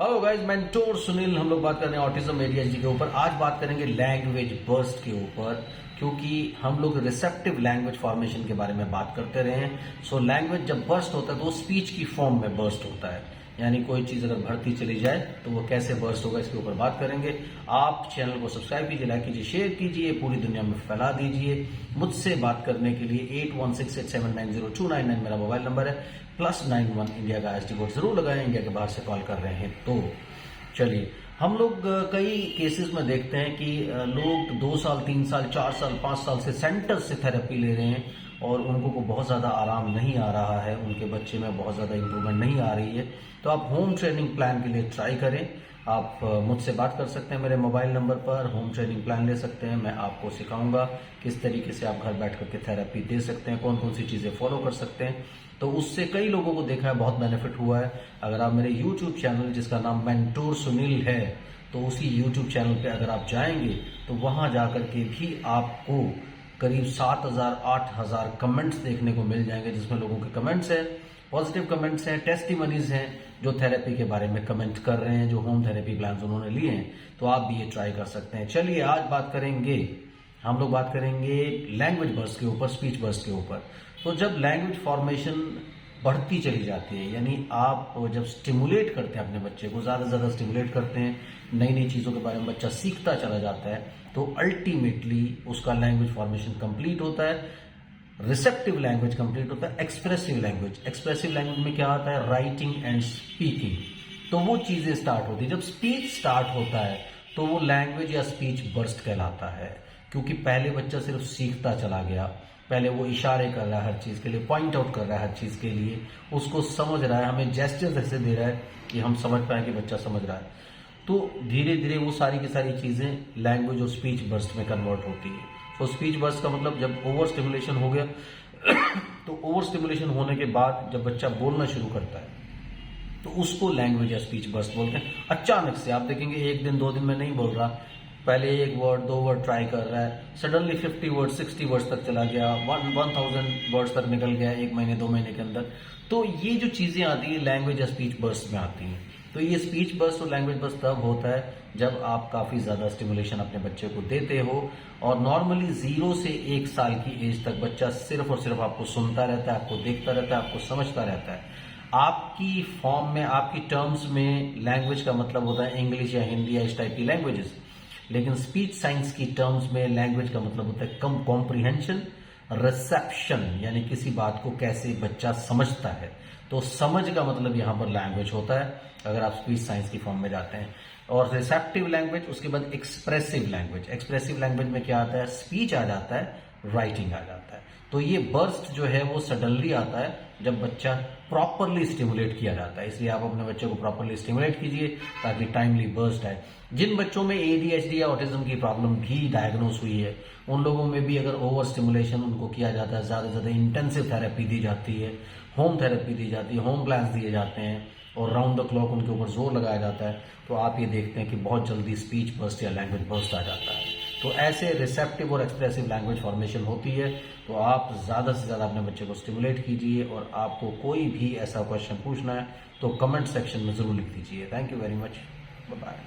Hello guys, mentor Sunil. हम लोग बात कर रहे हैं ऑटिज्म एडीएचडी के ऊपर। आज बात करेंगे लैंग्वेज बर्स्ट के ऊपर, क्योंकि हम लोग रिसेप्टिव लैंग्वेज फॉर्मेशन के बारे में बात करते रहे हैं। सो लैंग्वेज जब बर्स्ट होता है तो वो स्पीच की फॉर्म में बर्स्ट होता है, यानी कोई चीज अगर बढ़ती चली जाए तो वो कैसे बर्स्ट होगा, इसके ऊपर बात करेंगे। आप चैनल को सब्सक्राइब कीजिए, लाइक कीजिए, शेयर कीजिए, पूरी दुनिया में फैला दीजिए। मुझसे बात करने के लिए 8168790299 मेरा मोबाइल नंबर है, +91 इंडिया का एसडी कोड जरूर लगाएं। इंडिया के बाहर से कॉल कर रहे हैं तो चलिए, हम लोग कई केसेस में देखते हैं कि लोग 2 साल 3 साल 4 साल 5 साल से सेंटर से थेरेपी ले रहे हैं और उनको को बहुत ज़्यादा आराम नहीं आ रहा है, उनके बच्चे में बहुत ज़्यादा इंप्रूवमेंट नहीं आ रही है। तो आप होम ट्रेनिंग प्लान के लिए ट्राई करें। आप मुझसे बात कर सकते हैं मेरे मोबाइल नंबर पर, होम ट्रेनिंग प्लान ले सकते हैं। मैं आपको सिखाऊंगा किस तरीके से आप घर बैठ करके थेरेपी दे सकते हैं, कौन कौन सी चीज़ें फॉलो कर सकते हैं। तो उससे कई लोगों को देखा है, बहुत बेनिफिट हुआ है। अगर आप मेरे यूट्यूब चैनल जिसका नाम मेंटोर सुनील है, तो उसी यूट्यूब चैनल पे अगर आप जाएंगे तो वहां जाकर के भी आपको करीब 7,000-8,000 कमेंट्स देखने को मिल जाएंगे, जिसमें लोगों के कमेंट्स हैं, पॉजिटिव कमेंट्स हैं, टेस्टिमनीज हैं, जो थेरेपी के बारे में कमेंट कर रहे हैं, जो होम थेरेपी प्लान उन्होंने लिए हैं। तो आप भी ये ट्राई कर सकते हैं। चलिए, आज हम लोग बात करेंगे लैंग्वेज बर्स्ट के ऊपर, स्पीच बर्स्ट के ऊपर। तो जब लैंग्वेज फॉर्मेशन बढ़ती चली जाती है, यानी आप जब स्टिमुलेट करते हैं अपने बच्चे को, ज्यादा से ज्यादा स्टिमुलेट करते हैं, नई नई चीजों के बारे में बच्चा सीखता चला जाता है, तो अल्टीमेटली उसका लैंग्वेज फॉर्मेशन कंप्लीट होता है, रिसेप्टिव लैंग्वेज कंप्लीट होता है। एक्सप्रेसिव लैंग्वेज में क्या आता है? Writing and speaking. तो वो चीजें स्टार्ट होती है। जब स्पीच स्टार्ट होता है तो वो लैंग्वेज या स्पीच बर्स्ट कहलाता है, क्योंकि पहले बच्चा सिर्फ सीखता चला गया। पहले वो इशारे कर रहा है हर चीज के लिए, पॉइंट आउट कर रहा है हर चीज के लिए, उसको समझ रहा है, हमें जेस्चर्स ऐसे दे रहा है कि हम समझ पाए कि बच्चा समझ रहा है। तो धीरे धीरे वो सारी की सारी चीजें लैंग्वेज और स्पीच बर्स्ट में कन्वर्ट होती है। तो स्पीच बर्स्ट का मतलब जब ओवर स्टिमुलेशन हो गया तो ओवर स्टिमुलेशन होने के बाद जब बच्चा बोलना शुरू करता है तो उसको लैंग्वेज या स्पीच बर्स्ट बोलते हैं। अचानक से आप देखेंगे 1 दिन 2 दिन में नहीं बोल रहा, पहले 1 वर्ड 2 वर्ड ट्राई कर रहा है, सडनली 50 वर्ड 60 वर्ड्स तक चला गया, 1000 वर्ड्स तक निकल गया 1 महीने 2 महीने के अंदर। तो ये जो चीजें आती है लैंग्वेज या स्पीच बर्स्ट में आती हैं। तो ये स्पीच बर्स्ट और लैंग्वेज बर्स्ट तब होता है जब आप काफी ज्यादा स्टिमुलेशन अपने बच्चे को देते हो। और नॉर्मली 0 से 1 साल की एज तक बच्चा सिर्फ और सिर्फ आपको सुनता रहता है, आपको देखता रहता है, आपको समझता रहता है। आपकी फॉर्म में, आपकी टर्म्स में लैंग्वेज का मतलब होता है इंग्लिश या हिंदी या इस टाइप की लैंग्वेजेस, लेकिन स्पीच साइंस की टर्म्स में लैंग्वेज का मतलब होता है कॉम्प्रिहेंशन, रिसेप्शन, यानी किसी बात को कैसे बच्चा समझता है। तो समझ का मतलब यहां पर लैंग्वेज होता है अगर आप स्पीच साइंस की फॉर्म में जाते हैं। और रिसेप्टिव लैंग्वेज, उसके बाद एक्सप्रेसिव लैंग्वेज। एक्सप्रेसिव लैंग्वेज में क्या आता है? स्पीच आ जाता है, राइटिंग आ जाता है। तो ये बर्स्ट जो है वो सडनली आता है जब बच्चा प्रॉपरली स्टिमुलेट किया जाता है। इसलिए आप अपने बच्चे को प्रॉपरली स्टिमुलेट कीजिए ताकि टाइमली बर्स्ट आए। जिन बच्चों में एडीएचडी या ऑटिज्म की प्रॉब्लम भी डायग्नोस हुई है, उन लोगों में भी अगर ओवर स्टिमुलेशन उनको किया जाता है, ज्यादा से ज्यादा इंटेंसिव थेरेपी दी जाती है, होम थेरेपी दी जाती है, होम प्लान्स दिए जाते हैं और राउंड द क्लॉक उनके ऊपर जोर लगाया जाता है, तो आप ये देखते हैं कि बहुत जल्दी स्पीच बर्स्ट या लैंग्वेज बर्स्ट आ जाता है। तो ऐसे रिसेप्टिव और एक्सप्रेसिव लैंग्वेज फॉर्मेशन होती है। तो आप ज्यादा से ज्यादा अपने बच्चे को स्टिमुलेट कीजिए, और आपको कोई भी ऐसा क्वेश्चन पूछना है तो कमेंट सेक्शन में जरूर लिख दीजिए। Thank you very much, bye bye.